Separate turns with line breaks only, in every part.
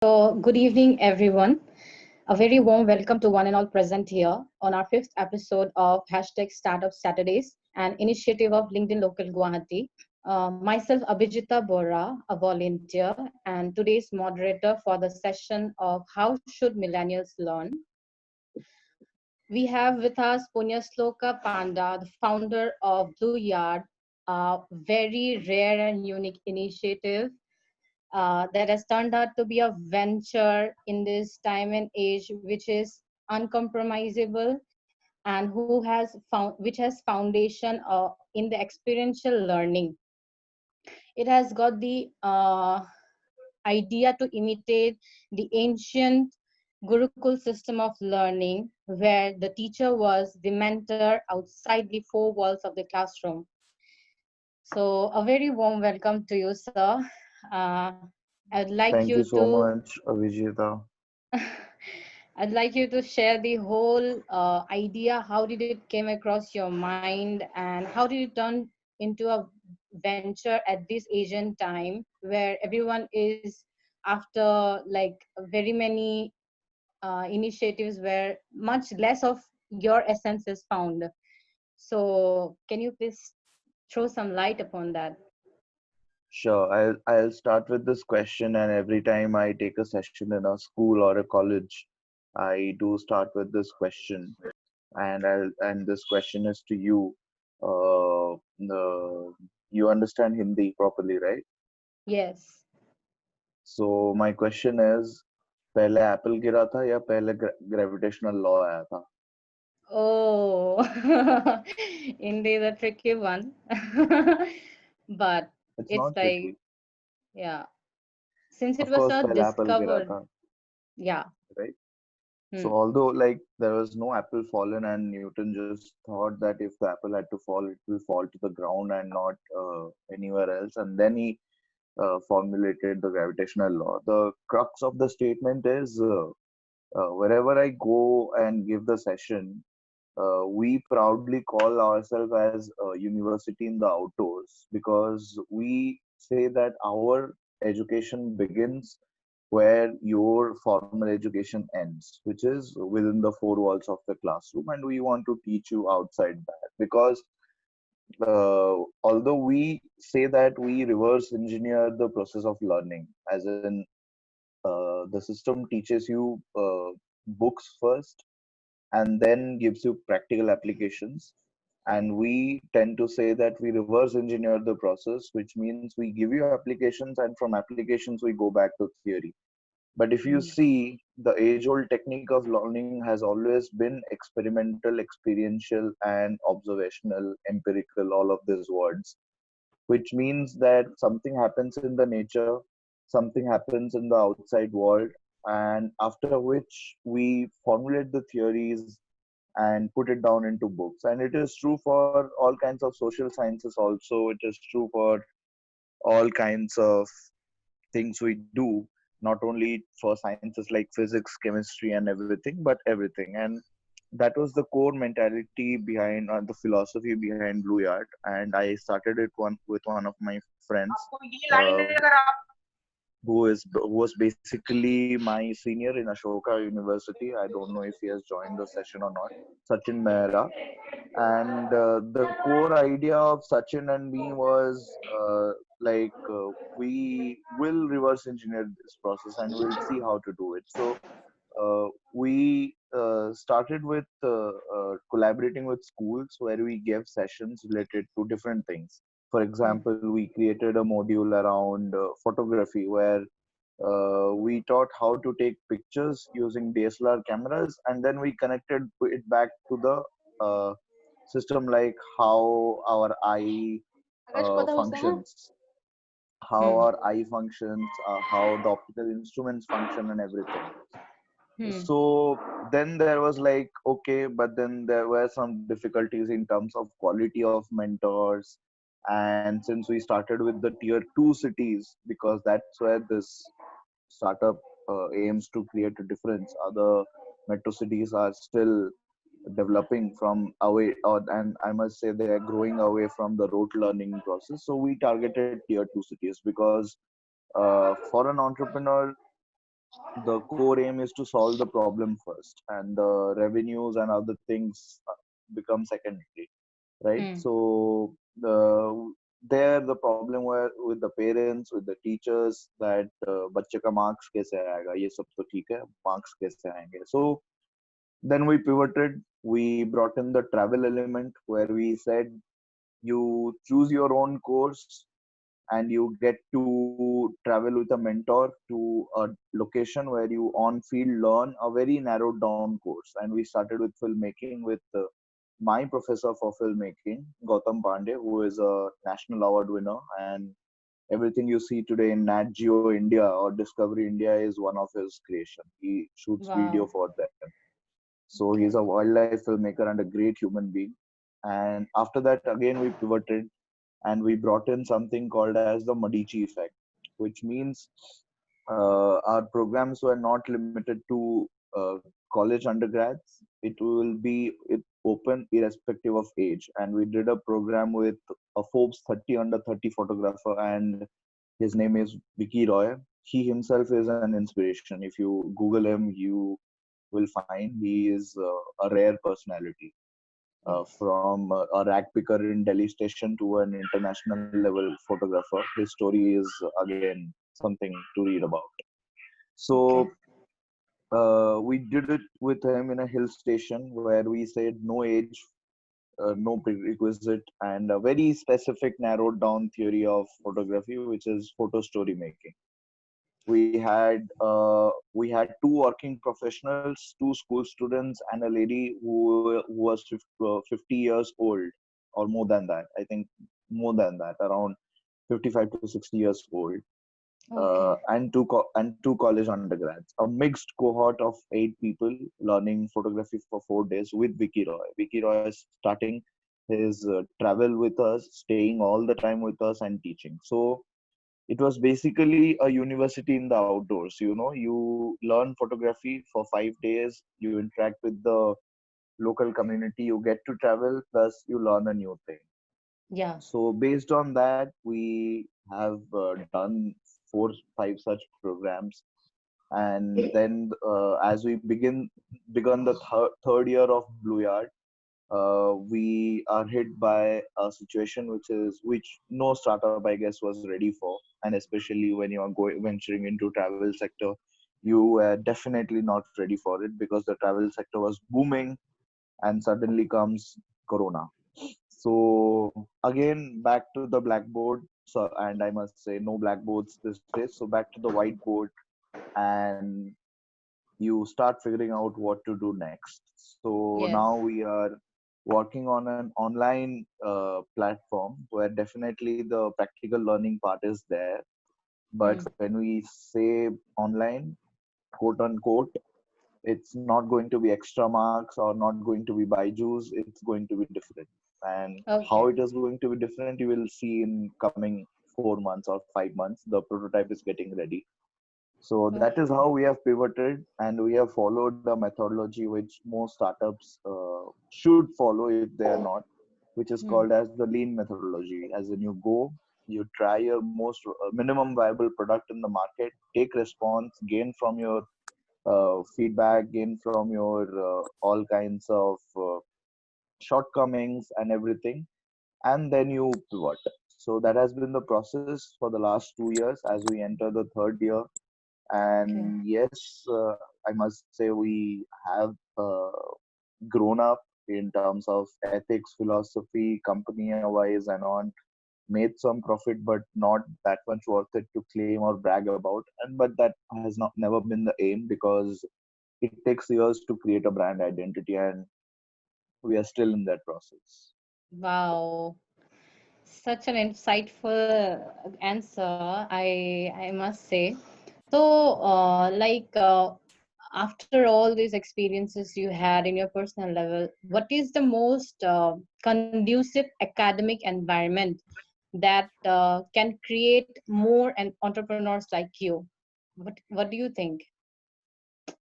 So, good evening, everyone. A very warm welcome to one and all present here on our fifth episode of Hashtag Startup Saturdays, an initiative of LinkedIn Local Guwahati. Myself, Abhijita Bora, a volunteer, and today's moderator for the session of How Should Millennials Learn? We have with us Punyasloka Panda, the founder of Blue Yard, a very rare and unique initiative that has turned out to be a venture in this time and age, which is uncompromisable and which has foundation in the experiential learning. It has got the idea to imitate the ancient Gurukul system of learning, where the teacher was the mentor outside the four walls of the classroom. So, a very warm welcome to you, sir. Uh, I'd like
Thank
you
you so
to
much, Avijita.
I'd like you to share the whole idea. How did it came across your mind, and how did it turn into a venture at this Asian time, where everyone is after like very many initiatives where much less of your essence is found. So, can you please throw some light upon that?
Sure, I'll start with this question, and every time I take a session in a school or a college, I do start with this question, and this question is to you. You understand Hindi properly, right?
Yes.
So my question is, पहले Apple गिरा था या पहले gravitational law आया था?
Oh, indeed a tricky one. But
It's
it's
not
like,
tricky.
yeah, since it
Of
was
course, पहले Apple गिरा
discovered,
था,
yeah.
right? So
Hmm.
although like there was no apple fallen and Newton just thought that if the apple had to fall, it will fall to the ground and not anywhere else. And then he formulated the gravitational law. The crux of the statement is wherever I go and give the session, we proudly call ourselves as a university in the outdoors because we say that our education begins where your formal education ends, which is within the four walls of the classroom, and we want to teach you outside that because although we say that we reverse engineer the process of learning, as in the system teaches you books first and then gives you practical applications. And we tend to say that we reverse engineer the process, which means we give you applications, and from applications, we go back to theory. But if you
Hmm.
see, the age old technique of learning has always been experimental, experiential, and observational, empirical, all of these words, which means that something happens in the nature, something happens in the outside world, and after which we formulate the theories and put it down into books. And it is true for all kinds of social sciences also. It is true for all kinds of things we do, not only for sciences like physics, chemistry, and everything, but everything. And that was the core mentality behind the philosophy behind Blue Yard. And I started it with one of my friends. Who was basically my senior in Ashoka University. I don't know if he has joined the session or not. Sachin Mehra. And the core idea of Sachin and me was we will reverse engineer this process and we'll see how to do it. So we started with collaborating with schools where we gave sessions related to different things. For
Hmm.
example, we created a module around photography where we taught how to take pictures using DSLR cameras, and then we connected it back to the system, like how our eye functions, how
Hmm.
our eye functions, how the optical instruments function, and everything.
Hmm.
So then there was like, okay, but then there were some difficulties in terms of quality of mentors. And since we started with the tier 2 cities, because that's where this startup aims to create a difference, other metro cities are still developing from away, and I must say they are growing away from the rote learning process. So we targeted tier 2 cities because for an entrepreneur, the core aim is to solve the problem first, and the revenues and other things become secondary, right?
Hmm.
So the problem were with the parents, with the teachers, that बच्चे का marks कैसे आएगा, ये सब तो ठीक है, marks कैसे आएंगे. So then we pivoted. We brought in the travel element, where we said you choose your own course and you get to travel with a mentor to a location where you on field learn a very narrowed down course. And we started with filmmaking with my professor for filmmaking, Gautam Pandey, who is a national award winner, and everything you see today in Nat Geo India or Discovery India is one of his creation. He shoots video
Wow.
for them. So he's a
Okay.
wildlife filmmaker and a great human being. And after that, again, we pivoted and we brought in something called as the Medici effect, which means our programs were not limited to college undergrads. It will be open irrespective of age. And we did a program with a Forbes 30 under 30 photographer, and his name is Vicky Roy. He himself is an inspiration. If you Google him, you will find he is a rare personality,
Yes.
from a rag picker in Delhi station to an international level photographer. His story is again something to read about.
Okay.
So we did it with him in a hill station where we said no age, no prerequisite, and a very specific narrowed down theory of photography, which is photo story making. We had two working professionals, two school students, and a lady who was 50 years old, or more than that. I think more than that, around 55 to 60 years old,
Okay.
and two college undergrads. A mixed cohort of 8 people learning photography for 4 days with Vicky Roy. Vicky Roy is starting his travel with us, staying all the time with us, and teaching. So it was basically a university in the outdoors. You learn photography for 5 days, you interact with the local community, you get to travel, plus you learn a new thing.
Yeah.
So based on that, we have done 4 5 such programs. And then as we begun the third year of Blue Yard, we are hit by a situation which no startup, I guess, was ready for. And especially when you are going venturing into travel sector, you were definitely not ready for it, because the travel sector was booming, and suddenly comes Corona. So again, back to the blackboard. So, and I must say, no blackboards these days. So back to the whiteboard, and you start figuring out what to do next. So now
Yes.
we are working on an online platform where definitely the practical learning part is there. But
Hmm.
when we say online, quote unquote, it's not going to be extra marks or not going to be Byju's. It's going to be different. And how
Okay.
it is going to be different, you will see in coming 4 months or 5 months. The prototype is getting ready. So that is
Okay.
how we have pivoted, and we have followed the methodology which most startups should follow if they are not, which is
Hmm.
called as the lean methodology. As in, you go, you try your most minimum viable product in the market, take response, gain from your feedback, gain from your all kinds of shortcomings and everything, and then you pivot. So that has been the process for the last 2 years as we enter the third year.
Okay.
And yes, I must say we have grown up in terms of ethics, philosophy, company wise, and on, made some profit, but not that much worth it to claim or brag about. And but that has not never been the aim, because it takes years to create a brand identity, and we are still in that process.
Wow. Such an insightful answer, I must say. So, after all these experiences you had in your personal level, what is the most conducive academic environment that can create more and entrepreneurs like you? What do you think?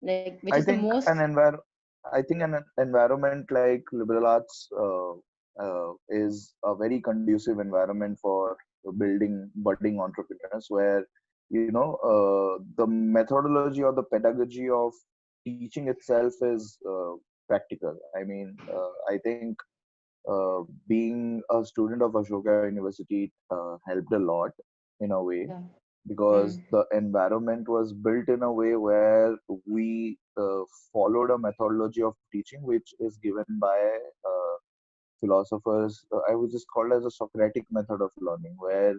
Like, which
I
is the
think
most?
I think an environment like liberal arts is a very conducive environment for building budding entrepreneurs, where the methodology or the pedagogy of teaching itself is practical. I mean, I think being a student of Ashoka University helped a lot in a way,
Yeah.
because
Mm.
the environment was built in a way where we followed a methodology of teaching which is given by philosophers. I would just call it as a Socratic method of learning, where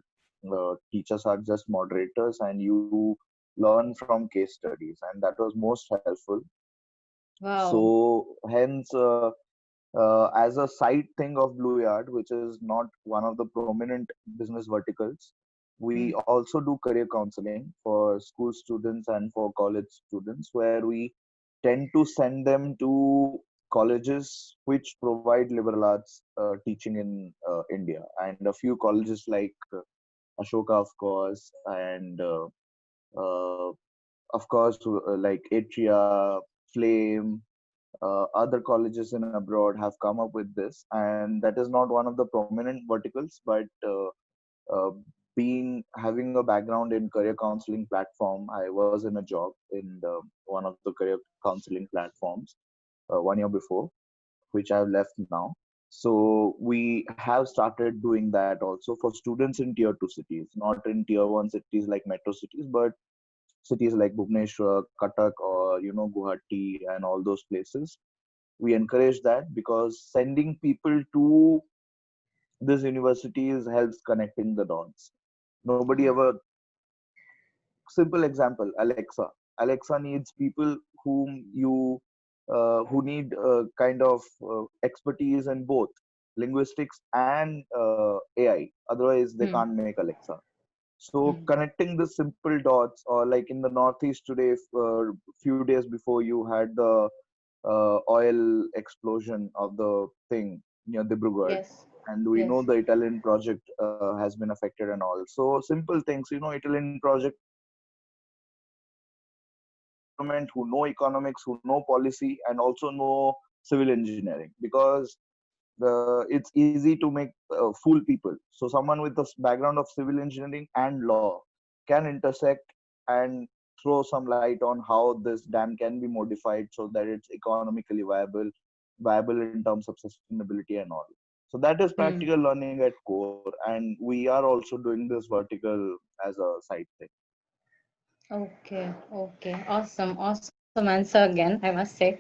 teachers are just moderators and you learn from case studies, and that was most helpful.
Wow.
So, hence, as a side thing of Blue Yard, which is not one of the prominent business verticals, we
Mm.
also do career counseling for school students and for college students, where we tend to send them to colleges which provide liberal arts teaching in India, and a few colleges like Ashoka, of course, and of course, like Atria, Flame, other colleges in abroad have come up with this, and that is not one of the prominent verticals, but uh, being having a background in career counseling platform, I was in a job in one of the career counseling platforms 1 year before, which I've left now. So we have started doing that also for students in tier 2 cities, not in tier 1 cities like metro cities, but cities like Bhubaneswar, Cuttack, or Guwahati and all those places. We encourage that because sending people to these universities helps connecting the dots. Nobody
Yeah.
ever. Simple example: Alexa. Alexa needs people who need kind of expertise in both linguistics and AI. Otherwise, they
Mm.
can't make Alexa. So
Mm.
connecting the simple dots, or like in the Northeast today, few days before you had the oil explosion of the thing near Dibrugarh,
Yes.
and we know
Yes.
the Italian project has been affected and all. So simple things, Italian project government who know economics, who know policy, and also know civil engineering, because it's easy to make fool people. So someone with a background of civil engineering and law can intersect and throw some light on how this dam can be modified so that it's economically viable in terms of sustainability and all. So that is
Mm.
practical learning at core, and we are also doing this vertical as a side thing.
Okay. Okay. Awesome. Awesome answer again, I must say.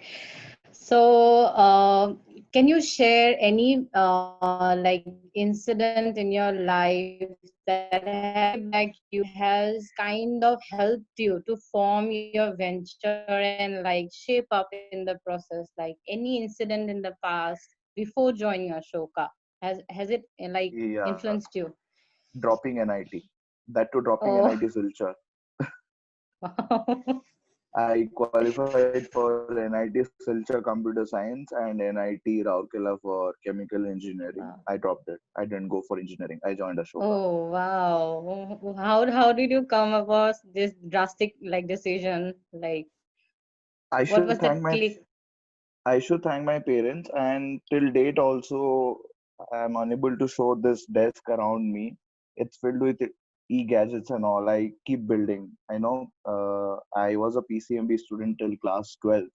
So, can you share any like incident in your life that has shaped like you, has kind of helped you to form your venture and like shape up in the process? Like any incident in the past before joining Ashoka, has it like influenced
Yeah,
you?
dropping NIT. That to dropping
Oh,
NIT Silchar.
wow.
I qualified for NIT Silchar Computer Science and NIT Rourkela for Chemical Engineering. I
Wow.
dropped it. I didn't go for engineering. I joined Ashoka.
Oh, wow. How did you come about this drastic like decision? Like,
I
what
should
was
thank
that
my
click?
I should thank my parents, and till date also I'm unable to show this desk around me. It's filled with e-gadgets and all. I keep building. I know I was a PCMB student till class 12th,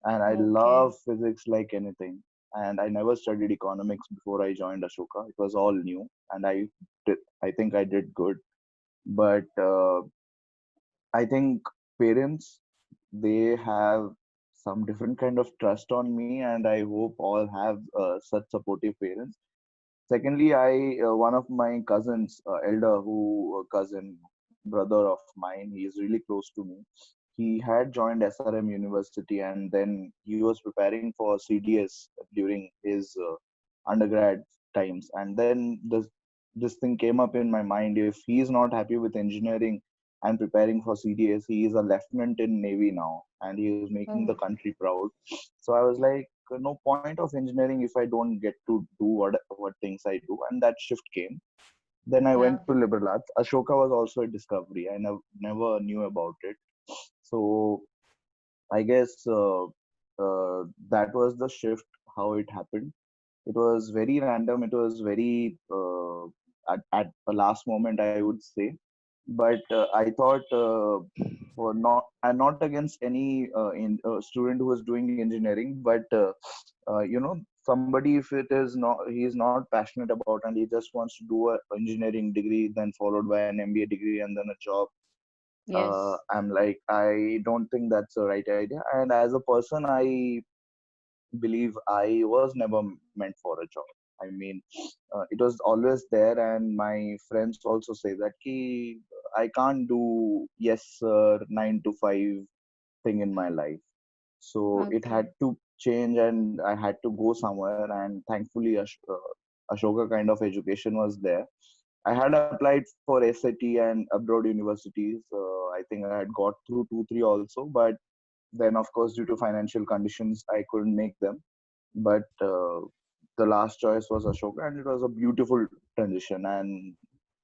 and I
Okay.
love physics like anything. And I never studied economics before I joined Ashoka. It was all new, and I think I did good. But I think parents, they have some different kind of trust on me, and I hope all have such supportive parents. Secondly, one of my cousins, elder who cousin brother of mine, he is really close to me. He had joined SRM University, and then he was preparing for CDS during his undergrad times. And then this thing came up in my mind: if he is not happy with engineering and preparing for CDS, he is a lieutenant in Navy now, and he is making the
Oh,
country proud. So I was like, no point of engineering if I don't get to do what things I do. And that shift came. Then I
yeah.
went to liberal arts. Ashoka was also a discovery. I never knew about it. So I guess that was the shift, how it happened. It was very random. It was very at the last moment, I would say. but I thought for not I'm not against any student who is doing engineering, but somebody, if it is not, he is not passionate about and he just wants to do a engineering degree, then followed by an MBA degree and then a job.
Yes.
I'm like, I don't think that's the right idea. And as a person, I believe I was never meant for a job. I mean, it was always there, and my friends also say that ki, I can't do yes sir 9 to 5 thing in my life. So it had
Okay.
to change, and I had to go somewhere. And thankfully, Ashoka kind of education was there. I had applied for SAT and abroad universities. I think I had got through 2, 3 also, but then, of course, due to financial conditions, I couldn't make them. But the last choice was Ashoka, and it was a beautiful transition. And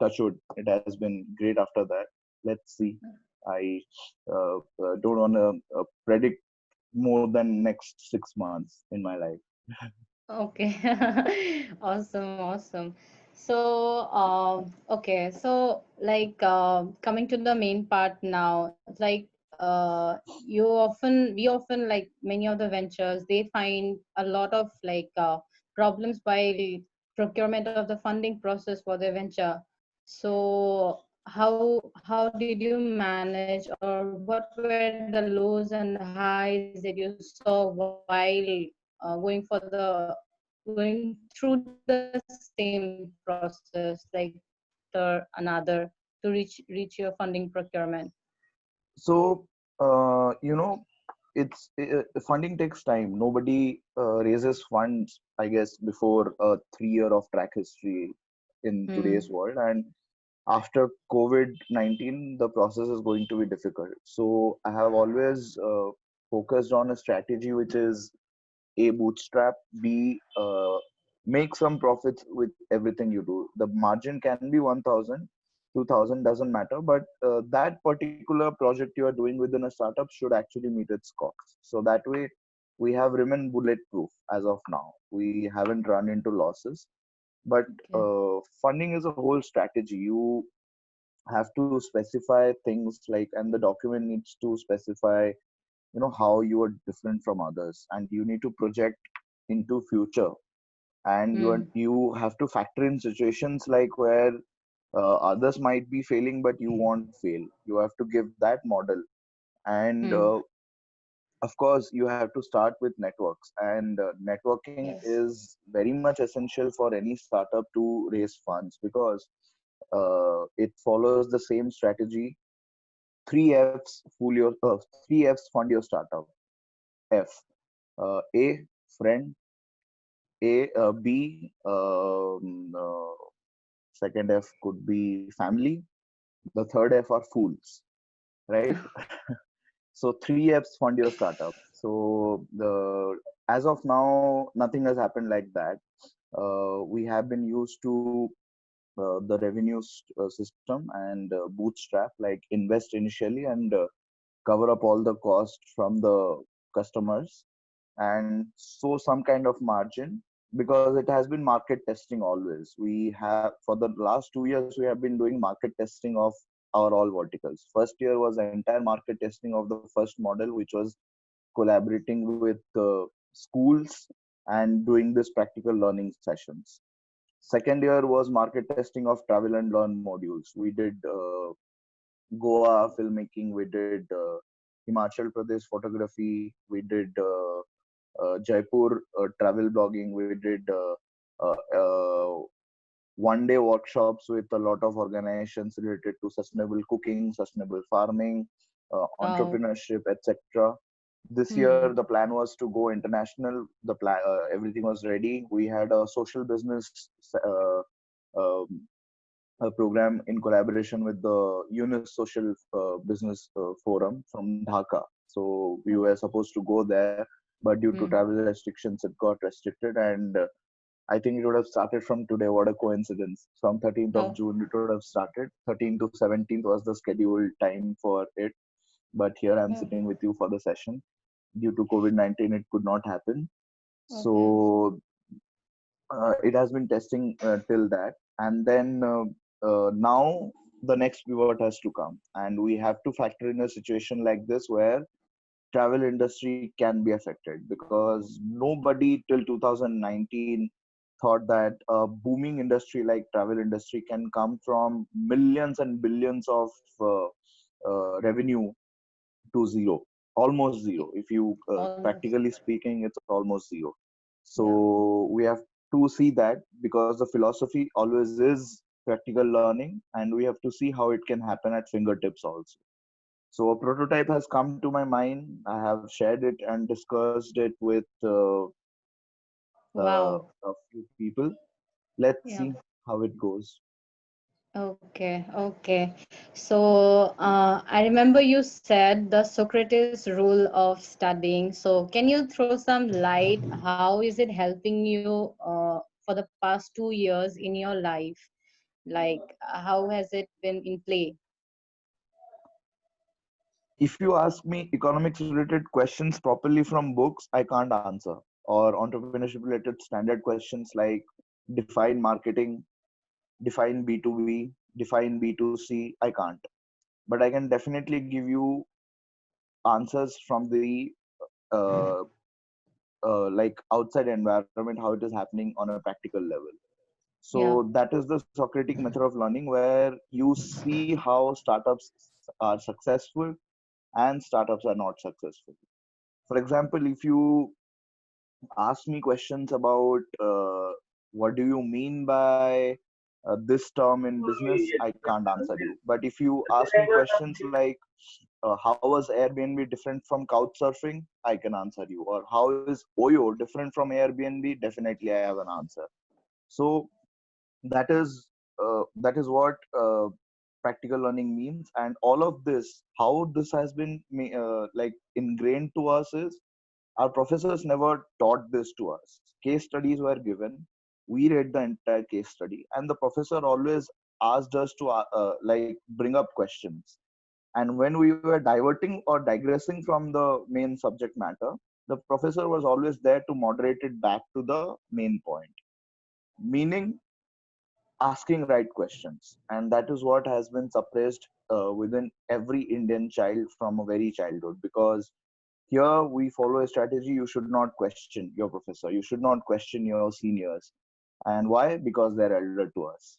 touch wood, it has been great after that. Let's see. I don't want to predict more than next 6 months in my life.
Okay. Awesome, awesome. So, okay, so like coming to the main part now, it's like we often like many of the ventures, they find a lot of like problems while procurement of the funding process for the venture. So, how did you manage, or what were the lows and highs that you saw while going for going through the same process, like after another, to reach your funding procurement?
So, funding takes time. Nobody raises funds, I guess, before a 3 year of track history in today's
Hmm.
world. And after COVID-19, the process is going to be difficult. So I have always focused on a strategy which is A, bootstrap, B, make some profits with everything you do. The margin can be 1,000, 2,000, doesn't matter, but that particular project you are doing within a startup should actually meet its costs. So that way, we have remained bulletproof as of now. We haven't run into losses, but
Okay.
funding is a whole strategy. You have to specify things like, and the document needs to specify, how you are different from others, and you need to project into future, and
Hmm.
you have to factor in situations like where others might be failing but you won't fail. You have to give that model. And
Hmm.
of course, you have to start with networks, and networking
Yes.
is very much essential for any startup to raise funds, because it follows the same strategy. 3 F's fund your startup. F, A, friend. B, second F could be family. The third F are fools, right? So 3 F's fund your startup. So the as of now, nothing has happened like that. We have been used to the revenue system and bootstrap, like invest initially and cover up all the cost from the customers, and so some kind of margin, because it has been market testing always. We have, for the last 2 years, we have been doing market testing of our all verticals. First year was the entire market testing of the first model, which was collaborating with schools and doing this practical learning sessions. Second year was market testing of travel and learn modules. We did Goa filmmaking, we did Himachal Pradesh photography, we did Jaipur travel blogging, we did 1 day workshops with a lot of organizations related to sustainable cooking, sustainable farming,
Wow.
entrepreneurship, etc. This year,
Hmm.
the plan was to go international. Everything was ready. We had a social business um, a program in collaboration with the Yunus Social Business Forum from Dhaka. So we were supposed to go there, but due to
Hmm.
travel restrictions, it got restricted. And I think it would have started from today. What a coincidence! From 13th of
Oh.
June, it would have started. 13th to 17th was the scheduled time for it. But here I'm
Oh.
sitting with you for the session. Due to COVID-19, it could not happen.
Okay.
So it has been testing till that. And then now the next pivot has to come, and we have to factor in a situation like this where travel industry can be affected, because nobody till 2019 thought that a booming industry like travel industry can come from millions and billions of revenue to zero, almost zero. If you
Almost.
practically speaking, it's almost zero.
Yeah.
So we have to see that, because the philosophy always is practical learning, and we have to see how it can happen at fingertips also. So a prototype has come to my mind. I have shared it and discussed it with
Wow.
a few people. Let's
Yeah.
see how it goes.
Okay, okay. So I remember you said the Socrates rule of studying. So can you throw some light? How is it helping you for the past 2 years in your life? Like, how has it been in play?
If you ask me economics related questions properly from books, I can't answer. Or entrepreneurship related standard questions like define marketing, define B2B, define B2C, I can't. But I can definitely give you answers from the uh, like outside environment, how it is happening on a practical level.
Yeah.
So that is the Socratic method of learning, where you see how startups are successful and startups are not successful. For example, if you ask me questions about what do you mean by this term in business, I can't answer you. But if you ask me questions like how was Airbnb different from couch surfing, I can answer you. Or how is Oyo different from Airbnb, definitely I have an answer. So that is what practical learning means. And all of this, how this has been like ingrained to us is, our professors never taught this to us. Case studies were given. We read the entire case study, and the professor always asked us to like bring up questions. And when we were diverting or digressing from the main subject matter, the professor was always there to moderate it back to the main point. Meaning, asking right questions. And that is what has been suppressed within every Indian child from a very childhood. Because here we follow a strategy: you should not question your professor, you should not question your seniors. And why? Because they're elder to us.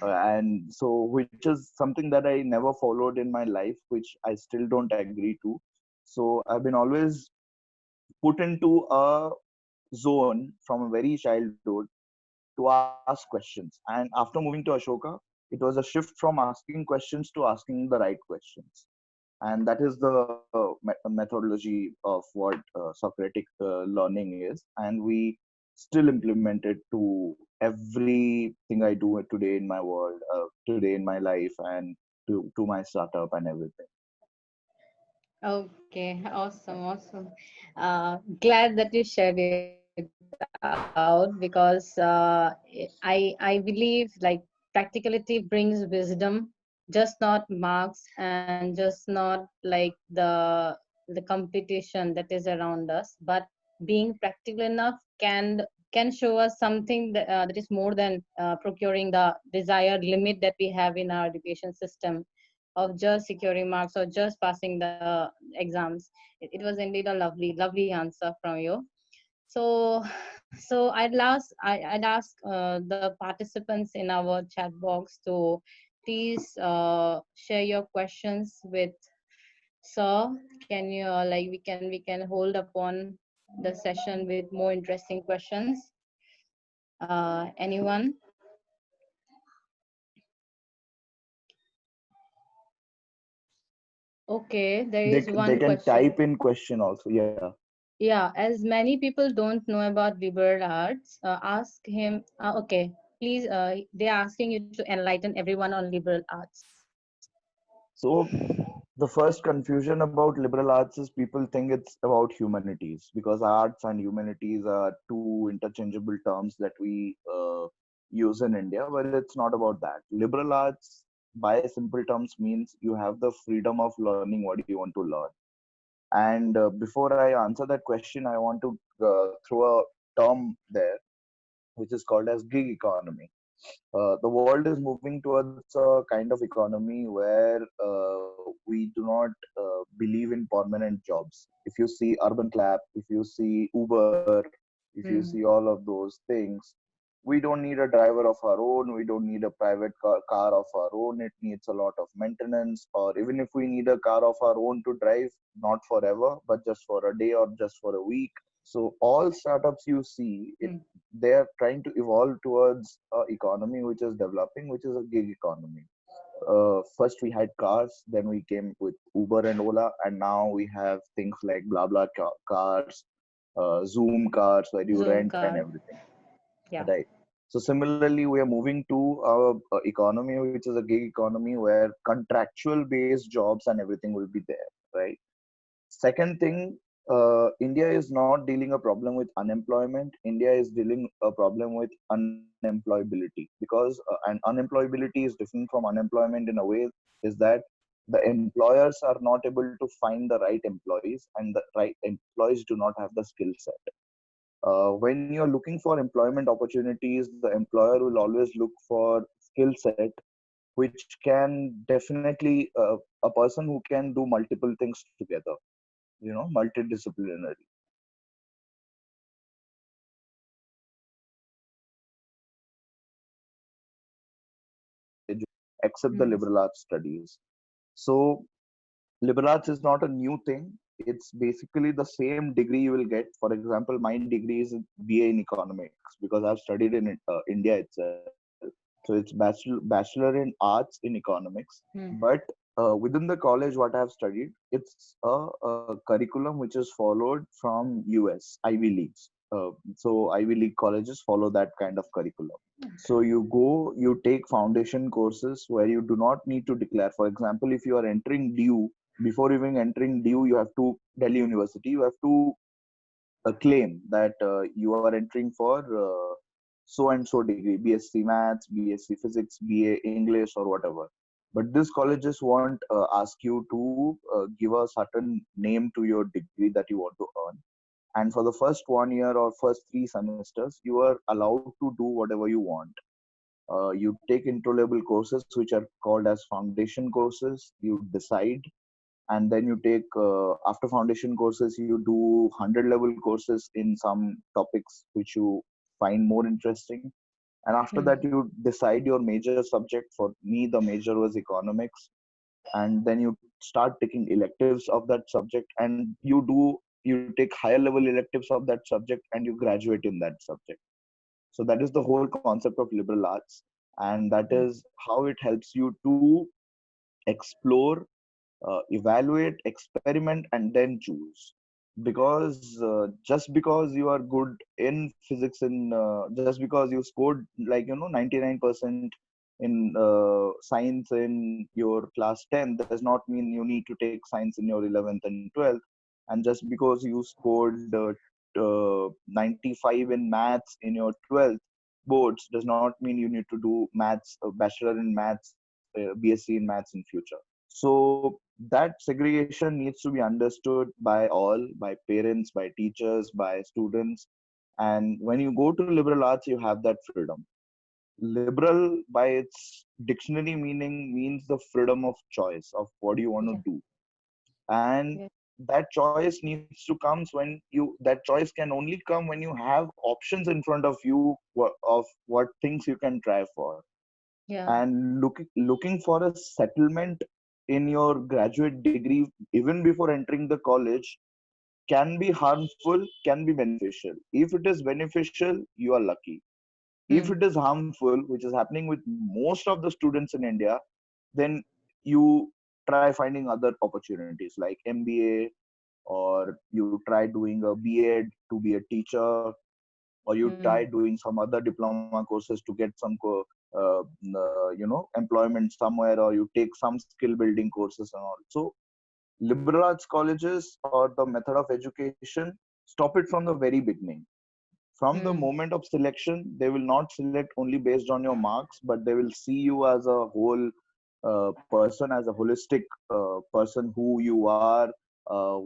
And so, which is something that I never followed in my life, which I still don't agree to. So I've been always put into a zone from a very childhood to ask questions. And after moving to Ashoka, it was a shift from asking questions to asking the right questions. And that is the methodology of what Socratic learning is. And we still implement it to everything I do today in my world, today in my life, and to my startup and everything.
Okay, awesome, awesome. Glad that you shared it out because I believe like practicality brings wisdom, just not marks and just not like the competition that is around us, but being practical enough can show us something that is more than procuring the desired limit that we have in our education system of just securing marks or just passing the exams. It was indeed a lovely answer from you. So, I'd ask the participants in our chat box to please share your questions with Sir. Can you like we can hold upon the session with more interesting questions? Anyone? Okay, there is
They
one
can
question.
type in question also. Yeah.
Yeah, as many people don't know about liberal arts, ask him. Okay, please. They're asking you to enlighten everyone on liberal arts.
So the first confusion about liberal arts is people think it's about humanities, because arts and humanities are two interchangeable terms that we use in India, but it's not about that. Liberal arts, by simple terms, means you have the freedom of learning what you want to learn. And before I answer that question, I want to throw a term there, which is called as gig economy. The world is moving towards a kind of economy where we do not believe in permanent jobs. If you see Urban Clap, if you see Uber, if you see
Mm.
all of those things, we don't need a driver of our own. We don't need a private car of our own. It needs a lot of maintenance. Or even if we need a car of our own to drive, not forever, but just for a day or just for a week. So all startups you see,
Mm.
they are trying to evolve towards a economy which is developing, which is a gig economy. First we had cars, then we came with Uber and Ola, and now we have things like blah blah cars, Zoom cars where you
Zoom
rent and
car.
everything,
Yeah.
right? So similarly, we are moving to a economy which is a gig economy where contractual based jobs and everything will be there, right? Second thing, India is not dealing a problem with unemployment. India is dealing a problem with unemployability, because and unemployability is different from unemployment in a way, is that the employers are not able to find the right employees, and the right employees do not have the skill set. When you're looking for employment opportunities, the employer will always look for skill set which can definitely a person who can do multiple things together, multidisciplinary. Except the
Mm.
liberal arts studies. So liberal arts is not a new thing. It's basically the same degree you will get. For example, my degree is BA in economics because I've studied in India itself. So it's bachelor in arts in economics.
Mm.
But within the college, what I've studied, it's a curriculum which is followed from US Ivy Leagues. So Ivy League colleges follow that kind of curriculum. So you go, you take foundation courses where you do not need to declare. For example, if you are entering DU, before even entering DU, you have to Delhi University, you have to claim that you are entering for so and so degree, BSc Maths, BSc Physics, BA English, or whatever. But these colleges won't ask you to give a certain name to your degree that you want to earn. And for the first 1 year or first 3 semesters, you are allowed to do whatever you want. You take intro level courses which are called as foundation courses. You decide, and then you take after foundation courses you do 100 level courses in some topics which you find more interesting, and after
Mm.
that you decide your major subject. For me, the major was economics, and then you start taking electives of that subject, and you take higher level electives of that subject, and you graduate in that subject. So that is the whole concept of liberal arts, and that
Mm.
is how it helps you to explore, evaluate, experiment, and then choose. Because just because you are good in physics, just because you scored 99% in science in your class 10 does not mean you need to take science in your 11th and 12th. And just because you scored 95 in maths in your 12th boards does not mean you need to do maths, bachelor in maths, BSc in maths in future. So that segregation needs to be understood by all, by parents, by teachers, by students. And when you go to liberal arts, you have that freedom. Liberal, by its dictionary meaning, means the freedom of choice of what you want
Yeah.
to do. And
Yeah.
that choice needs to come when that choice can only come when you have options in front of you of what things you can try for.
Yeah.
And looking for a settlement in your graduate degree even before entering the college can be harmful, can be beneficial. If it is beneficial, you are lucky. If
Mm.
it is harmful, which is happening with most of the students in India, then you try finding other opportunities like MBA, or you try doing a B.Ed to be a teacher, or you try
Mm.
doing some other diploma courses to get some employment somewhere, or you take some skill building courses and all. So liberal arts colleges or the method of education stop it from the very beginning. From the
Mm.
moment of selection, they will not select only based on your marks, but they will see you as a whole person, as a holistic person, who you are,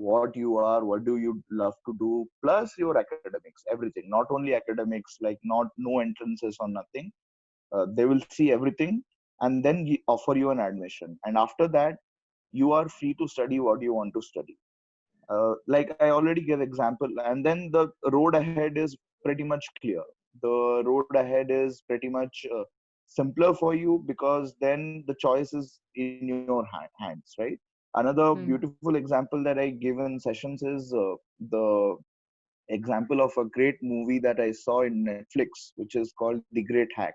what you are, what do you love to do, plus your academics, everything. Not only academics, like not no entrances or nothing, They will see everything and then offer you an admission. And after that, you are free to study what you want to study. Like I already gave example, and then the road ahead is pretty much clear. The road ahead is pretty much simpler for you, because then the choice is in your hands, right? Another
Hmm.
beautiful example that I give in sessions is the example of a great movie that I saw in Netflix, which is called The Great Hack,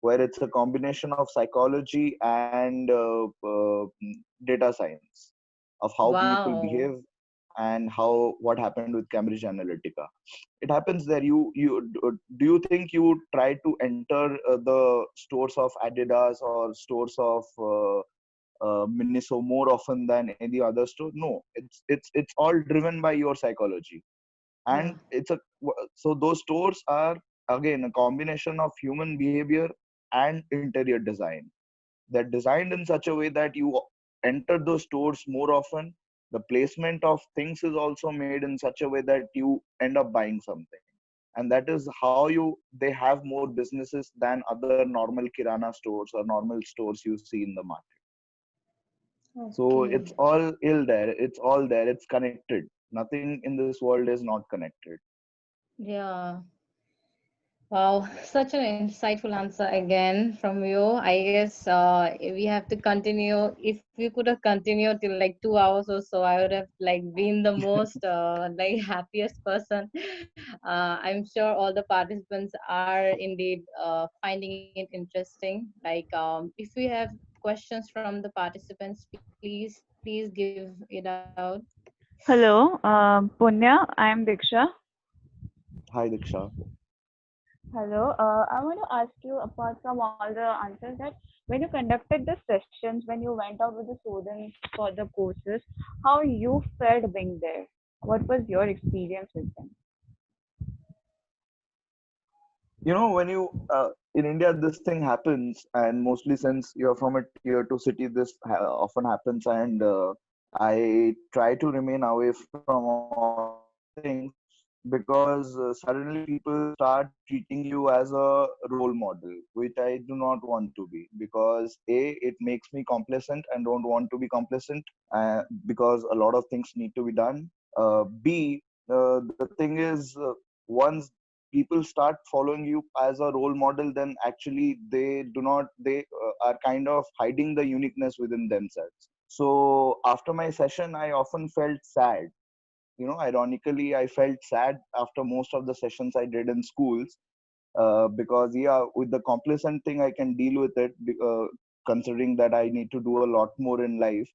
where it's a combination of psychology and data science of how people
Wow.
behave and how what happened with Cambridge Analytica. It happens there. You do you think you would try to enter the stores of Adidas or stores of Miniso more often than any other store? No, it's all driven by your psychology. And
Yeah.
so those stores are again a combination of human behavior and interior design. They're designed in such a way that you enter those stores more often. The placement of things is also made in such a way that you end up buying something, and that is how they have more businesses than other normal kirana stores or normal stores you see in the market. So it's
Okay.
all it's all there, it's connected. Nothing in this world is not connected.
Yeah. Wow, such an insightful answer again from you. I guess we have to continue. If we could have continued till like 2 hours or so, I would have like been the most like happiest person. I'm sure all the participants are indeed finding it interesting. Like, if we have questions from the participants, please give it out.
Hello, Punya. I am Diksha.
Hi Diksha.
Hello. I want to ask you, apart from all the answers, that when you conducted the sessions, when you went out with the students for the courses, how you felt being there? What was your experience with them?
When you in India, this thing happens, and mostly since you're from a tier 2 city, this often happens. And I try to remain away from all these things, because suddenly people start treating you as a role model, which I do not want to be, because A, it makes me complacent and don't want to be complacent, because a lot of things need to be done. B, the thing is, once people start following you as a role model, then actually they are kind of hiding the uniqueness within themselves. So after my session, I often felt sad. Ironically, I felt sad after most of the sessions I did in schools, because yeah, with the complacent thing I can deal with it, considering that I need to do a lot more in life.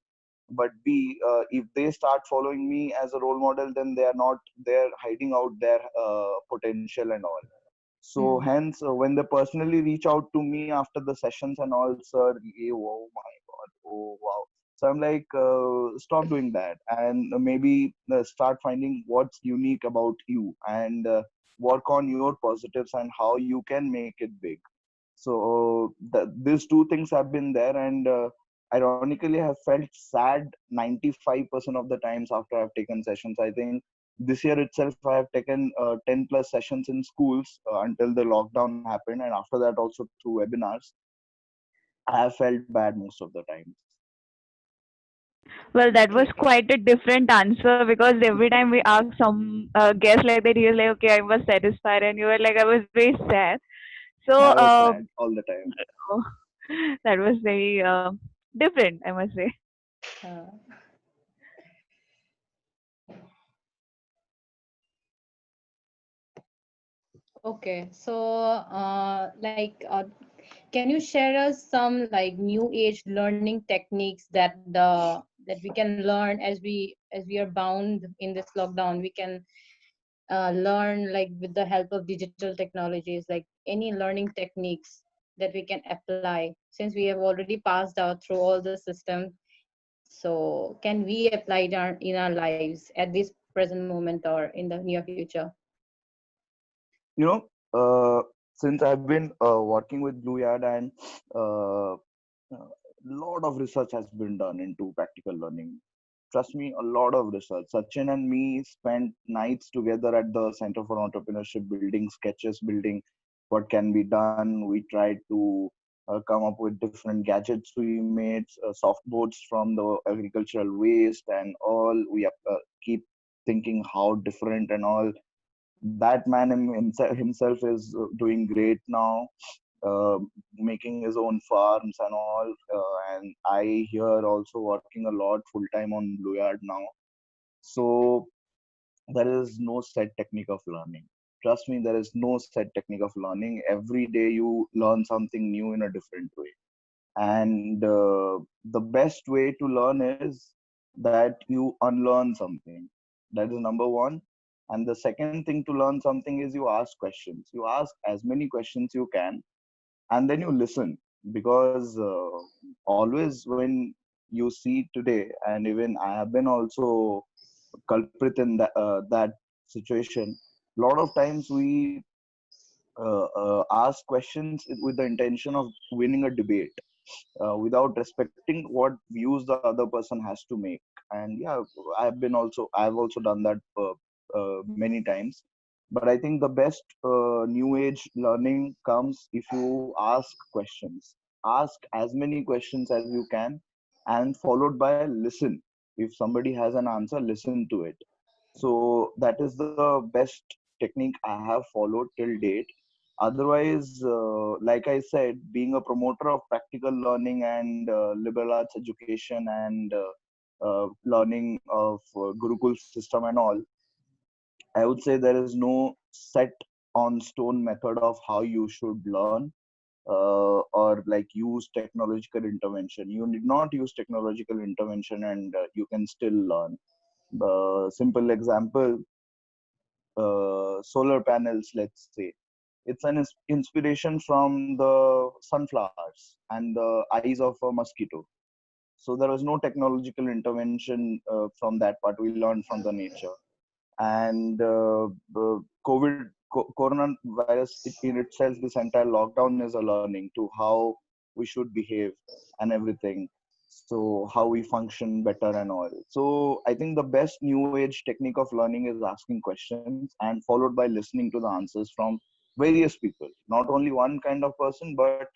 But B, if they start following me as a role model, then they're hiding out their potential and all. So
Hmm.
hence, when they personally reach out to me after the sessions and all, sir, oh my god, oh wow. So I'm like, stop doing that, and maybe start finding what's unique about you, and work on your positives and how you can make it big. So these two things have been there, and ironically, I have felt sad 95% of the times after I've taken sessions. I think this year itself, I have taken 10 plus sessions in schools until the lockdown happened, and after that, also through webinars. I have felt bad most of the times.
Well, that was
Okay.
quite a different answer because every time we asked some guest like that, he was like, "Okay, I was satisfied," and you were like, "I was very sad." So,
I was sad all the time.
that was very different, I must say.
Uh, okay. So, can you share us some like new age learning techniques that we can learn as we are bound in this lockdown? We can learn like with the help of digital technologies, like any learning techniques that we can apply since we have already passed out through all the system. So, can we apply it in our lives at this present moment or in the near future?
You know, since I've been working with Blue Yard, and a lot of research has been done into practical learning. Trust me, a lot of research. Sachin and me spent nights together at the Center for Entrepreneurship building sketches, building what can be done. We tried to come up with different gadgets. We made soft boards from the agricultural waste and all. We keep thinking how different and all. That man himself is doing great now, uh, making his own farms and all. And I here also working a lot full time on Blue Yard now. So there is no set technique of learning. Trust me, there is no set technique of learning. Every day you learn something new in a different way. And the best way to learn is that you unlearn something. That is number one. And the second thing to learn something is you ask questions. You ask as many questions you can, and then you listen. Because always when you see today, and even I have been also culprit in that situation. A lot of times we ask questions with the intention of winning a debate, without respecting what views the other person has to make. And yeah, I've also done that many times. But I think the best new age learning comes if you ask questions. Ask as many questions as you can, and followed by listen. If somebody has an answer, listen to it. So that is the best technique I have followed till date. Otherwise, like I said, being a promoter of practical learning and liberal arts education and learning of Gurukul system and all, I would say there is no set on stone method of how you should learn, or like use technological intervention. You need not use technological intervention, and you can still learn. Simple example, solar panels, let's say. It's an inspiration from the sunflowers and the eyes of a mosquito. So there was no technological intervention from that part. We learned from the nature. And the coronavirus in itself, this entire lockdown is a learning to how we should behave and everything. So how we function better and all. So I think the best new age technique of learning is asking questions and followed by listening to the answers from various people, not only one kind of person, but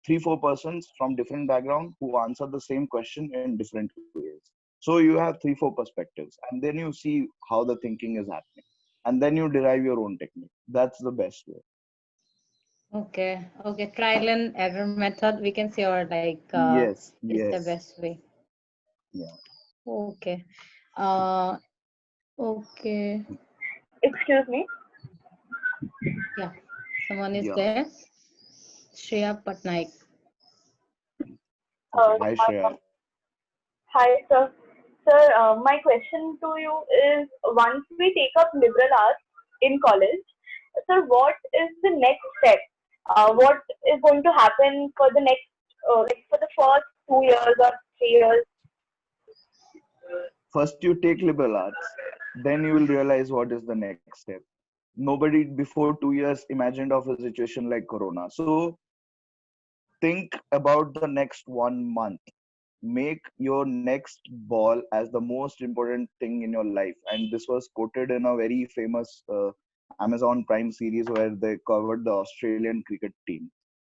3 4 persons from different background who answer the same question in different ways. So you have 3 4 perspectives, and then you see how the thinking is happening, and then you derive your own technique. That's the best way.
Okay, okay. Trial and error method, we can say, or like
Yes,
is the
yes.
best way.
Yeah.
Okay. Uh, okay.
Excuse me.
Yeah. Someone is
Yeah.
there. Shreya Patnaik.
Okay. Hi,
Hi,
Shreya.
hi, sir. Sir, my question to you is: once we take up liberal arts in college, sir, what is the next step? What is going to happen for the next, like for the first 2 years or 3 years?
First, you take liberal arts, then you will realize what is the next step. Nobody before 2 years imagined of a situation like Corona. So think about the next 1 month. Make your next ball as the most important thing in your life. And this was quoted in a very famous Amazon Prime series where they covered the Australian cricket team.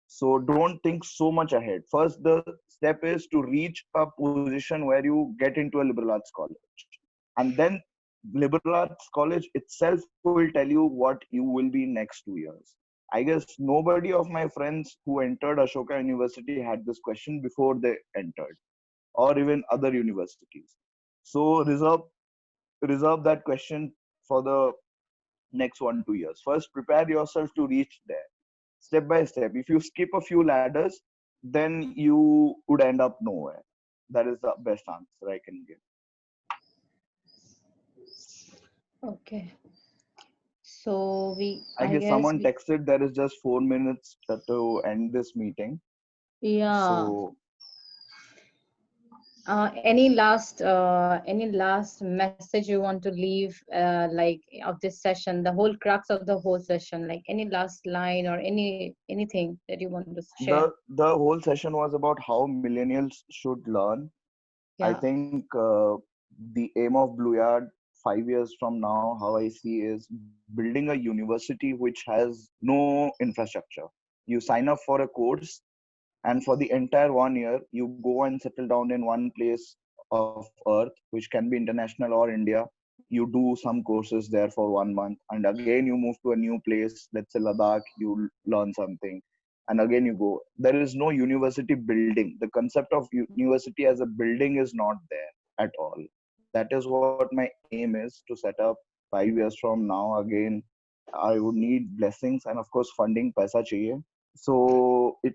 So don't think so much ahead. First, the step is to reach a position where you get into a liberal arts college. And then liberal arts college itself will tell you what you will be next 2 years. I guess nobody of my friends who entered Ashoka University had this question before they entered, or even other universities. So reserve that question for the next 1 2 years. First, prepare yourself to reach there, step by step. If you skip a few ladders, then you would end up nowhere. That is the best answer I can give.
Okay. So
I
I
guess
guess
someone texted there is just 4 minutes to end this meeting.
yeah.
So
Any last message you want to leave, like of this session, the whole crux of the whole session, like any last line or anything that you want to share?
the whole session was about how millennials should learn. I
Yeah.
think the aim of Blue Yard 5 years from now, how I see is building a university which has no infrastructure. You sign up for a course, and for the entire 1 year, you go and settle down in one place of Earth, which can be international or India. You do some courses there for 1 month, and again you move to a new place, let's say Ladakh, you learn something, and again you go. There is no university building. The concept of university as a building is not there at all. That is what my aim is, to set up 5 years from now. Again, I would need blessings and of course funding, paisa chahiye. So it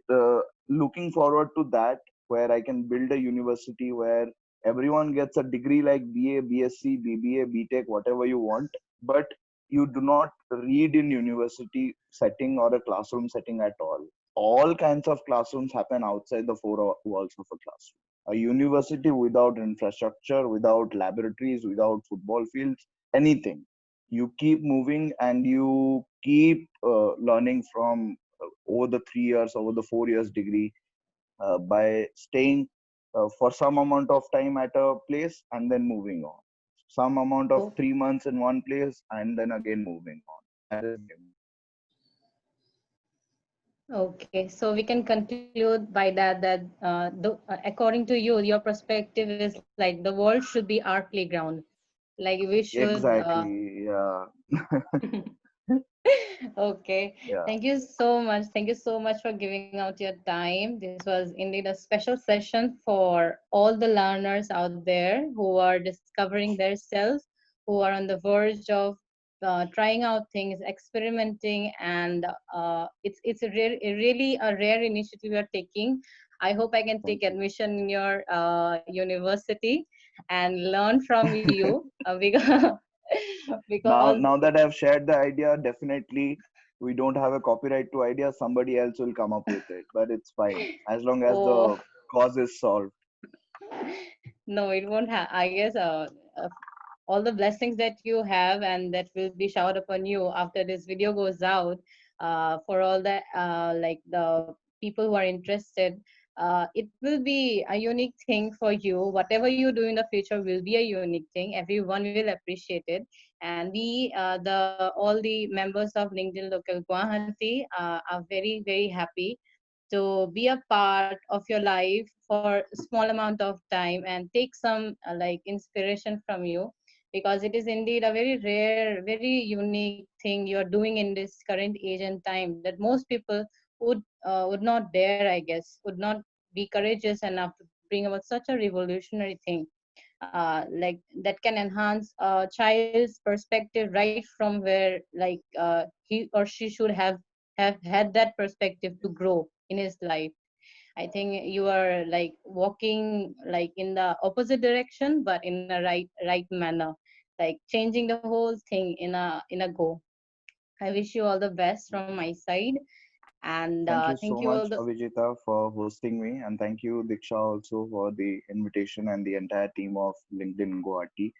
looking forward to that, where I can build a university where everyone gets a degree like BA, BSc, BBA, BTech, whatever you want, but you do not read in university setting or a classroom setting at all. All kinds of classrooms happen outside the four walls of a classroom. A university without infrastructure, without laboratories, without football fields, anything. You keep moving and you keep learning from over the 3 years, over the 4 years degree, by staying for some amount of time at a place and then moving on. Some amount of
Oh,
3 months in one place and then again moving on. That is the
okay. So we can conclude by that according to you, your perspective is like the world should be our playground. Like we should.
exactly, yeah.
Okay.
Yeah.
Thank you so much. Thank you so much for giving out your time. This was indeed a special session for all the learners out there who are discovering their self, who are on the verge of trying out things, experimenting, and really a rare initiative you're taking. I hope I can take
Thank you.
admission in your university and learn from you because
Now,
because
now that I've shared the idea, definitely we don't have a copyright to idea. Somebody else will come up with it, but it's fine as long as
oh
the cause is solved.
no, it won't have. I guess all the blessings that you have and that will be showered upon you after this video goes out, for all the like the people who are interested, it will be a unique thing for you. Whatever you do in the future will be a unique thing. Everyone will appreciate it, and we, the all the members of LinkedIn Local Guwahati, are very happy to be a part of your life for a small amount of time and take some like inspiration from you, because it is indeed a very rare, very unique thing you're doing in this current age and time that most people would not dare, I guess, would not be courageous enough to bring about such a revolutionary thing, like that can enhance a child's perspective right from where like he or she should have had that perspective to grow in his life. I think you are like walking like in the opposite direction, but in a right manner, like changing the whole thing in a go. I wish you all the best from my side, and
Thank you
thank
so
you all
much,
the.
Avijita, for hosting me, and thank you, Diksha, also for the invitation and the entire team of LinkedIn Guwahati.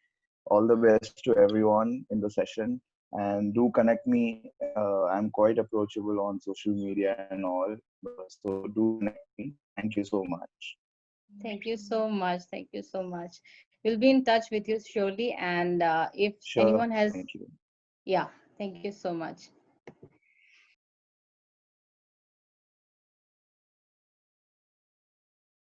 All the best to everyone in the session, and do connect me. I'm quite approachable on social media and all, so do connect me. Thank you so much.
Thank you so much. Thank you so much. We'll be in touch with you surely, and if
Sure,
anyone has,
thank you.
yeah, thank you so much.